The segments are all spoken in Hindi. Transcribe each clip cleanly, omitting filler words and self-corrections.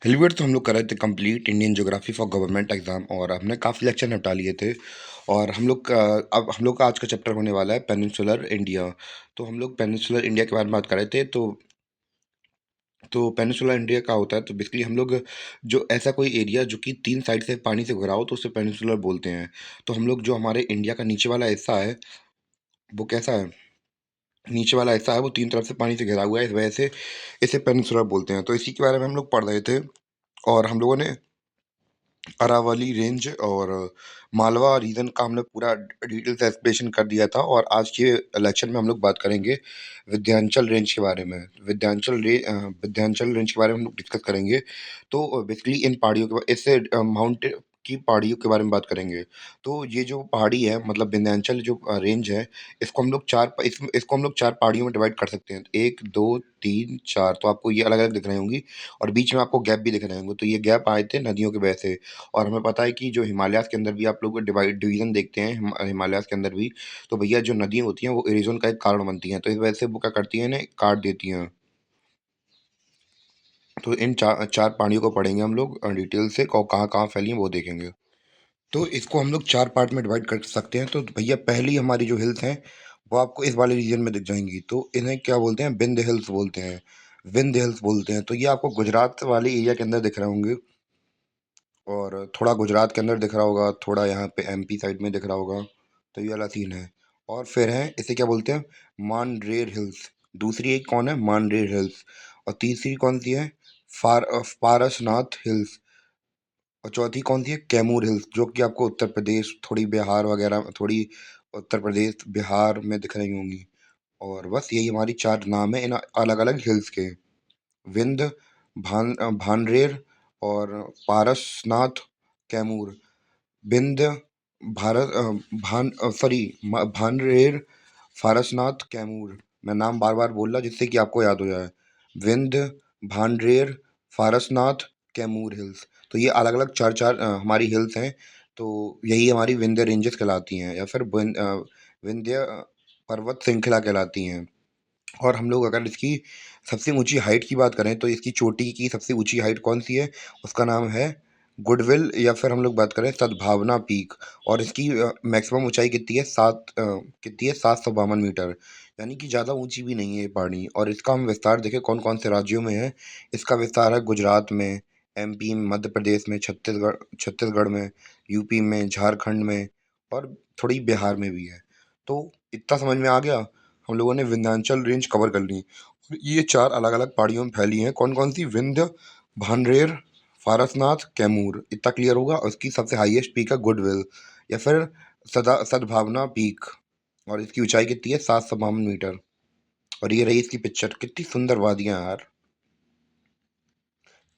हेलीवेयर तो हम लोग कर रहे थे complete Indian geography for government exam और हमने काफ़ी लेक्चर निपटा लिए थे। और अब हम लोग का आज का चैप्टर होने वाला है पेनिनसुलर इंडिया। तो हम लोग पेनिनसुलर इंडिया के बारे में बात कर रहे थे। तो पेनिनसुलर इंडिया का होता है, तो बेसिकली हम लोग जो ऐसा कोई एरिया जो कि तीन साइड से पानी से घिरा हो तो उसे पेनिनसुलर बोलते हैं। तो हम लोग जो हमारे इंडिया का नीचे वाला हिस्सा है वो कैसा है, नीचे वाला हिस्सा है वो तीन तरफ से पानी से घिरा हुआ है, इस वजह से इसे पेनिनसुलर बोलते हैं। तो इसी के बारे में हम लोग पढ़ रहे थे। और हम लोगों ने अरावली रेंज और मालवा रीजन का हमने पूरा डिटेल से एक्सप्लेनेशन कर दिया था। और आज के लेक्चर में हम लोग बात करेंगे विंध्याचल रेंज के बारे में। विंध्याचल रेंज के बारे में हम लोग डिस्कस करेंगे। तो बेसिकली इन पहाड़ियों के इससे माउंट की पहाड़ियों के बारे में बात करेंगे। तो ये जो पहाड़ी है, मतलब विंध्याचल जो रेंज है, इसको हम लोग चार पहाड़ियों में डिवाइड कर सकते हैं। एक, दो, तीन, चार। तो आपको ये अलग अलग दिख रही होंगी और बीच में आपको गैप भी दिख रहे होंगे। तो ये गैप आए थे नदियों की वजह से। और हमें पता है कि जो हिमालयाज़ के अंदर भी आप लोग डिवीज़न देखते हैं, हिमालयाज़ के अंदर भी, तो भैया जो नदियाँ होती हैं वो इरोज़न का एक कारण बनती हैं। तो इस वजह से वो क्या करती हैं, इन्हें काट देती हैं। तो इन चार पहाड़ियों को पढ़ेंगे हम लोग डिटेल से, और कहाँ-कहाँ फैली हैं वो देखेंगे। तो इसको हम लोग चार पार्ट में डिवाइड कर सकते हैं। तो भैया पहली हमारी जो हिल्स हैं वो आपको इस वाले रीजन में दिख जाएंगी। तो इन्हें क्या बोलते हैं, विंध्य हिल्स बोलते हैं। विंध्य हिल्स बोलते हैं। तो ये आपको गुजरात वाले एरिया के अंदर दिख रहे होंगे, और थोड़ा गुजरात के अंदर दिख रहा होगा, थोड़ा यहाँ पे एमपी साइड में दिख रहा होगा। तो ये वाला सीन है। और फिर है, इसे क्या बोलते हैं, मानरेर हिल्स। दूसरी एक कौन है, मानरेर हिल्स। और तीसरी कौन सी है, पारसनाथ हिल्स। और चौथी कौन सी है, कैमूर हिल्स, जो कि आपको उत्तर प्रदेश, थोड़ी बिहार वगैरह, थोड़ी उत्तर प्रदेश बिहार में दिख रही होंगी। और बस यही हमारी चार नाम है इन अलग अलग हिल्स के। विंध्य, भानरेर और पारसनाथ, कैमूर। विंध्य, भारत सॉरी, भानरेर, फारसनाथ, कैमूर। मैं नाम बार बार बोल रहा जिससे कि आपको याद हो जाए। विंध्य, भानरेर, फारसनाथ, कैमूर हिल्स। तो ये अलग अलग चार चार हमारी हिल्स हैं। तो यही हमारी विंध्य रेंजेस कहलाती हैं, या फिर विंध्य पर्वत श्रृंखला कहलाती हैं। और हम लोग अगर इसकी सबसे ऊंची हाइट की बात करें तो इसकी चोटी की सबसे ऊंची हाइट कौन सी है, उसका नाम है गुडविल, या फिर हम लोग बात करें सद्भावना पीक। और इसकी मैक्सिमम ऊंचाई कितनी है, 752 मीटर। यानी कि ज़्यादा ऊंची भी नहीं है ये पहाड़ी। और इसका हम विस्तार देखें कौन कौन से राज्यों में है। इसका विस्तार है गुजरात में, एमपी में, मध्य प्रदेश में, छत्तीसगढ़ में, यूपी में, झारखंड में, और थोड़ी बिहार में भी है। तो इतना समझ में आ गया। हम लोगों ने विंध्याचल रेंज कवर कर ली। ये चार अलग अलग पहाड़ियों में फैली हैं, कौन कौन सी, विंध्य, भानरेर, फारसनाथ, कैमूर। इतना क्लियर होगा। और इसकी सबसे हाईएस्ट पीक है गुडविल, या फिर सद्भावना पीक। और इसकी ऊंचाई कितनी है, 752 मीटर। और ये रही इसकी पिक्चर, कितनी सुंदर वादियां यार।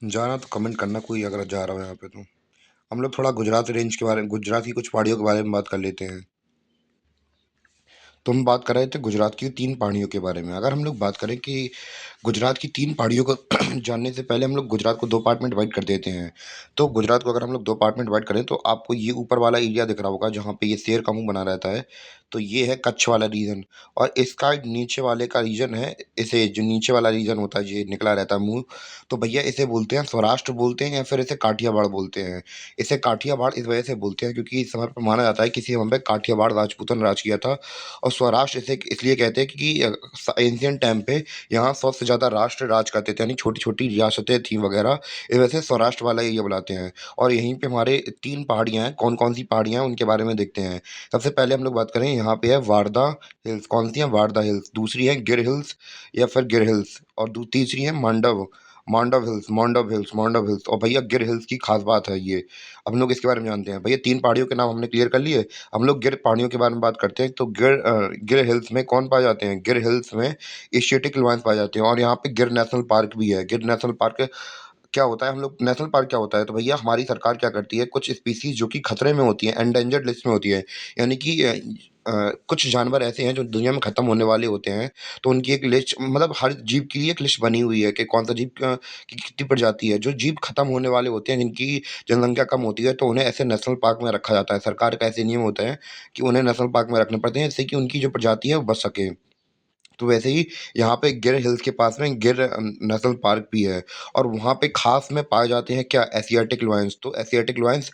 जाना तो कमेंट करना कोई अगर जा रहा हो यहाँ पे। तो हम लोग थोड़ा गुजरात रेंज के बारे में, गुजरात की कुछ पहाड़ियों के बारे में बात कर लेते हैं। तो हम बात कर रहे थे गुजरात की तीन पहाड़ियों के बारे में। अगर हम लोग बात करें कि गुजरात की तीन पहाड़ियों को जानने से पहले हम लोग गुजरात को दो पार्ट में डिवाइड कर देते हैं। तो गुजरात को अगर हम लोग दो पार्ट में डिवाइड करें तो आपको ये ऊपर वाला एरिया दिख रहा होगा जहाँ पे ये शेर का मुंह बना रहता है। तो ये है कच्छ वाला रीजन। और इसका नीचे वाले का रीजन है, इसे जो नीचे वाला रीजन होता है, ये निकला रहता है मुंह, तो भैया इसे बोलते हैं सौराष्ट्र बोलते हैं, या फिर इसे काठियावाड़ बोलते हैं। इसे काठियावाड़ इस वजह से बोलते हैं क्योंकि इस समय पर माना जाता है किसी समय पे काठियावाड़ राजपूतों ने राज किया था। और स्वराष्ट्र इसे इसलिए कहते हैं क्योंकि एंशियंट टाइम पे यहाँ 100 से ज़्यादा राष्ट्र राज करते थे, यानी छोटी-छोटी रियासतें थीं वगैरह, इस वजह से स्वराष्ट्र वाला एरिया बुलाते हैं। और यहीं पे हमारे 3 पहाड़ियाँ हैं, कौन-कौन सी पहाड़ियाँ हैं उनके बारे में देखते हैं। सबसे पहले हम लोग बात करें, यहाँ पे है वारदा हिल्स। कौन सी है, वारदा हिल्स। दूसरी है गिर हिल्स, या फिर गिर हिल्स। और तीसरी है मांडव, मांडव हिल्स। और भैया गिर हिल्स की खास बात है ये। अब हम लोग इसके बारे में जानते हैं। भैया 3 पहाड़ियों के नाम हमने क्लियर कर लिए। हम लोग गिर पहाड़ियों के बारे में बात करते हैं। तो गिर हिल्स में कौन पाए जाते हैं, गिर हिल्स में एशियाटिक लायंस पाए जाते हैं। और यहाँ पे गिर नेशनल पार्क भी है। गिर नेशनल पार्क क्या होता है, हम लोग नेशनल पार्क क्या होता है, तो भैया हमारी सरकार क्या करती है, कुछ स्पीसीज जो कि खतरे में होती हैं, एंडेंजर्ड लिस्ट में होती है, यानी कि कुछ जानवर ऐसे हैं जो दुनिया में खत्म होने वाले होते हैं। तो उनकी एक लिस्ट, मतलब हर जीव की एक लिस्ट बनी हुई है कि कौन सा जीव की कितनी प्रजाति है। जो जीव खत्म होने वाले होते हैं, जिनकी जनसंख्या कम होती है, तो उन्हें ऐसे नेशनल पार्क में रखा जाता है। सरकार का ऐसे नियम होता है कि उन्हें नेशनल पार्क में रखने पड़ते हैं, जिससे कि उनकी जो प्रजाति है वो बच सके। तो वैसे ही यहाँ पे गिर हिल्स के पास में गिर नेशनल पार्क भी है और वहाँ पे ख़ास में पाए जाते हैं क्या एशियाटिक लायंस। तो एशियाटिक लायंस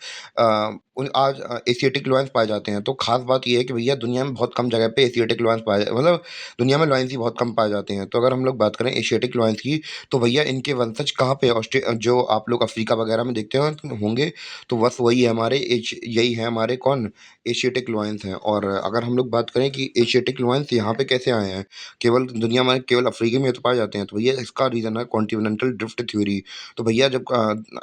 एशियाटिक लायंस पाए जाते हैं। तो ख़ास बात ये है कि भैया दुनिया में बहुत कम जगह पे एशियाटिक लायंस मतलब दुनिया में लायंस ही बहुत कम पाए जाते हैं। तो अगर हम लोग बात करें एशियाटिक लायंस की, तो भैया इनके वंशज कहाँ पे जो आप लोग अफ्रीका वगैरह में देखते होंगे, तो बस वही है हमारे यही है हमारे कौन एशियाटिक लायंस हैं। और अगर हम लोग बात करें कि एशियाटिक लायंस यहाँ पे कैसे आए हैं, केवल दुनिया में केवल अफ्रीका में तो पाए जाते हैं। तो भैया इसका रीज़न है कॉन्टिनेंटल ड्रिफ्ट थ्योरी। तो भैया जब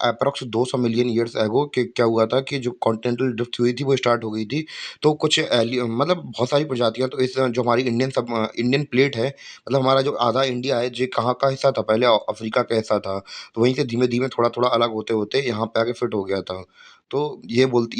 अप्रॉक्स 200 मिलियन ईयर्स एगो कि क्या हुआ था कि जो कॉन्टिनेंटल ड्रिफ्ट थ्योरी थी वो स्टार्ट हो गई थी। तो कुछ मतलब बहुत सारी प्रजातियां, तो इस जो हमारी इंडियन प्लेट है, मतलब हमारा जो आधा इंडिया है जो कहाँ का हिस्सा था, पहले अफ्रीका का हिस्सा था। तो वहीं से धीमे धीमे थोड़ा थोड़ा अलग होते होते यहाँ पे आके फिट हो गया था। तो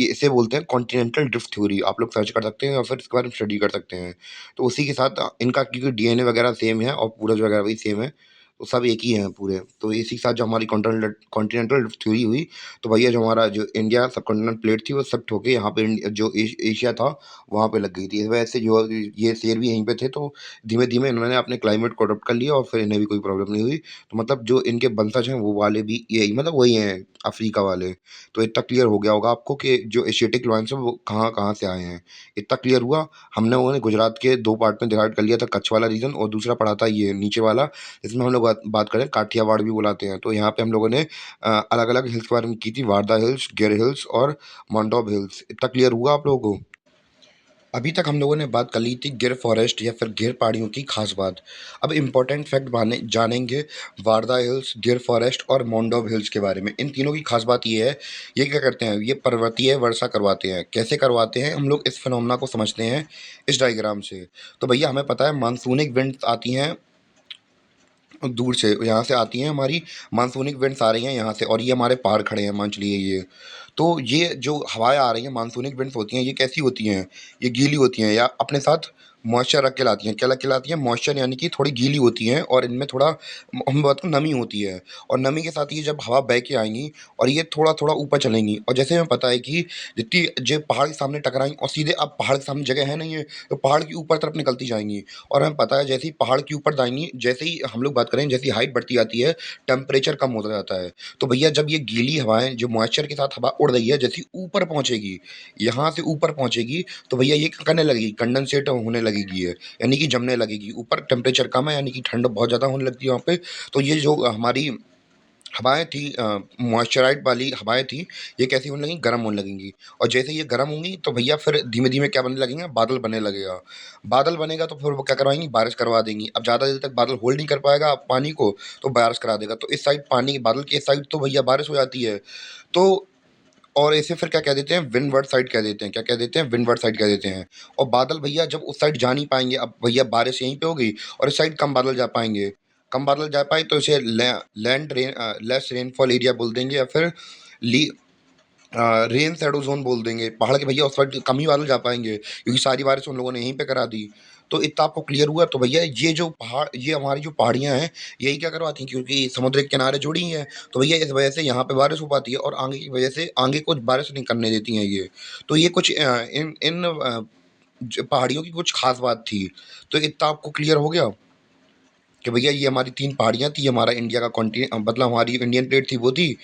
इसे बोलते हैं कॉन्टिनेंटल ड्रिफ्ट थ्योरी। आप लोग सर्च कर सकते हैं और फिर इसके बारे में स्टडी कर सकते हैं। तो उसी के साथ इनका क्योंकि डीएनए वगैरह सेम है और पूर्वज वगैरह भी सेम है, तो सब एक ही हैं पूरे। तो इसी के साथ जो हमारी कॉन्टिनेंटल थ्योरी हुई, तो भैया जो हमारा जो इंडिया सबकॉन्टिनेंट प्लेट थी वो शिफ्ट होके यहाँ पे जो एशिया था वहाँ पे लग गई थी। इस वजह से जो ये शेर भी यहीं पे थे, तो धीमे धीमे इन्होंने अपने क्लाइमेट को अडॉप्ट कर लिया और फिर इन्हें भी कोई प्रॉब्लम नहीं हुई। तो मतलब जो इनके वंशज हैं वो वाले भी यही मतलब वही हैं अफ्रीका वाले। तो इतना क्लियर हो गया होगा आपको कि जो एशियाटिक लायंस है वो कहाँ कहाँ से आए हैं। इतना क्लियर हुआ। हमने उन्हें गुजरात के 2 पार्ट में डिवाइड कर लिया था, कच्छ वाला रीजन और दूसरा पड़ा था ये नीचे वाला, जिसमें हम लोग बात करें काठियावाड़ भी बुलाते हैं। तो यहाँ पे हम लोगों ने अलग-अलग हिल्स के बारे में की थी, वारदा हिल्स, गिर हिल्स और माउंटॉब हिल्स। इतना क्लियर हुआ आप लोगों को? अभी तक हम लोगों ने बात कर ली थी गिर फॉरेस्ट या फिर गिर पहाड़ियों की खास बात। अब इम्पोर्टेंट फैक्ट जानेंगे वारदा हिल्स, गिर फॉरेस्ट और माउंटॉब हिल्स के बारे में। इन तीनों की खास बात ये है, ये क्या करते हैं, ये पर्वतीय वर्षा करवाते हैं। कैसे करवाते हैं, हम लोग इस फिनोमेना को समझते हैं इस डायग्राम से। तो भैया हमें पता है मानसूनिक विंड्स आती हैं दूर से, यहाँ से आती हैं हमारी मानसूनिक विंड्स आ रही हैं यहाँ से, और ये हमारे पहाड़ खड़े हैं मान चलिए ये। तो ये जो हवाएं आ रही हैं मानसूनिक विंड्स होती हैं, ये कैसी होती हैं, ये गीली होती हैं या अपने साथ मॉइस्चर रख के लाती हैं। क्या रख के लाती हैं, मॉइस्चर, यानी कि थोड़ी गीली होती हैं और इनमें थोड़ा हम बात नमी होती है। और नमी के साथ ये जब हवा बह के आएंगी और ये थोड़ा थोड़ा ऊपर चलेंगी, और जैसे हमें पता है कि जितनी जो पहाड़ के सामने टकराएंगी और सीधे अब पहाड़ के सामने जगह है नहीं है, तो पहाड़ की ऊपर तरफ निकलती जाएंगी। और हमें पता है जैसे ही पहाड़ की ऊपर जाएंगी, जैसे ही हम लोग बात करें जैसी हाइट बढ़ती जाती है, टेम्परेचर कम होता जाता है। तो भैया जब ये गीली हवाएं जो मॉइस्चर के साथ हवा उड़ रही है, जैसी ऊपर पहुंचेगी, यहाँ से ऊपर पहुंचेगी, तो भैया ये क्या करने लगेगी, कंडेंसेट होने लगेगी ये, यानी कि जमने लगेगी। ऊपर टेम्परेचर कम है यानी कि ठंड बहुत ज़्यादा होने लगती है वहाँ पे। तो ये जो हमारी हवाएँ थी मॉइस्चराइज़्ड वाली हवाएँ थी, ये कैसी होने लगीं, गर्म होने लगेंगी। और जैसे ये गर्म होंगी तो भैया फिर धीमे-धीमे क्या बनने लगेंगे, बादल बनने लगेगा। बादल बनेगा तो फिर वो क्या करवाएँगी, बारिश करवा देंगी। अब ज़्यादा देर तक बादल होल्ड नहीं कर पाएगा पानी को, तो बारिश करा देगा। तो इस साइड पानी बादल की इस साइड तो भैया बारिश हो जाती है। तो और इसे फिर क्या कह देते हैं, विंडवर्ड साइड कह देते हैं। क्या कह देते हैं, विंडवर्ड साइड कह देते हैं। और बादल भैया जब उस साइड जा नहीं पाएँगे, अब भैया बारिश यहीं पे हो गई और इस साइड कम बादल जा पाएँगे। कम बादल जा पाए तो इसे लेस रेनफॉल एरिया बोल देंगे या फिर ली रेन शैडो ज़ोन बोल देंगे। पहाड़ के भैया उस साइड कम ही बादल जा पाएँगे क्योंकि सारी बारिश उन लोगों ने यहीं पे करा दी। तो इतना आपको क्लियर हुआ? तो भैया ये जो पहाड़, ये हमारी जो पहाड़ियाँ हैं, यही क्या करवाती हैं, क्योंकि समुद्र के किनारे जुड़ी हैं, तो भैया इस वजह से यहाँ पे बारिश हो पाती है और आगे की वजह से आगे कुछ बारिश नहीं करने देती हैं ये। तो ये कुछ इन इन ज पहाड़ियों की कुछ ख़ास बात थी। तो इतना आपको क्लियर हो गया कि भैया ये हमारी 3 पहाड़ियाँ थी, हमारा इंडिया का मतलब हमारी इंडियन प्लेट थी वो थी।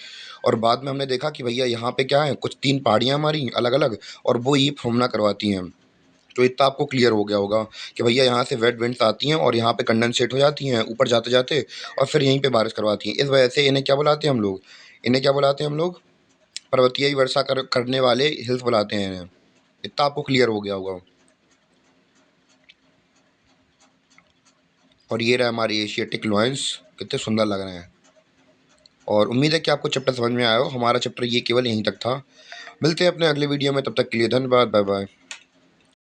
और बाद में हमने देखा कि भैया यहाँ पे क्या है, कुछ 3 पहाड़ियाँ हमारी अलग-अलग, और वो ये घूमना करवाती हैं। तो इतना आपको क्लियर हो गया होगा कि भैया यहाँ से वेट विंड्स आती हैं और यहाँ पे कंडेंसेट हो जाती हैं ऊपर जाते-जाते, और फिर यहीं पे बारिश करवाती हैं। इस वजह से इन्हें क्या बुलाते हैं हम लोग? इन्हें क्या बुलाते हैं हम लोग? पर्वतीय वर्षा करने वाले हिल्स बुलाते हैं इन्हें। इतना आपको क्लियर हो गया होगा। और ये रहा हमारे एशियाटिक लॉयंस, कितने सुंदर लग रहे हैं। और उम्मीद है कि आपको चैप्टर समझ में आया हो। हमारा चैप्टर ये केवल यहीं तक था। मिलते हैं अपने अगले वीडियो में, तब तक के लिए धन्यवाद, बाय बाय।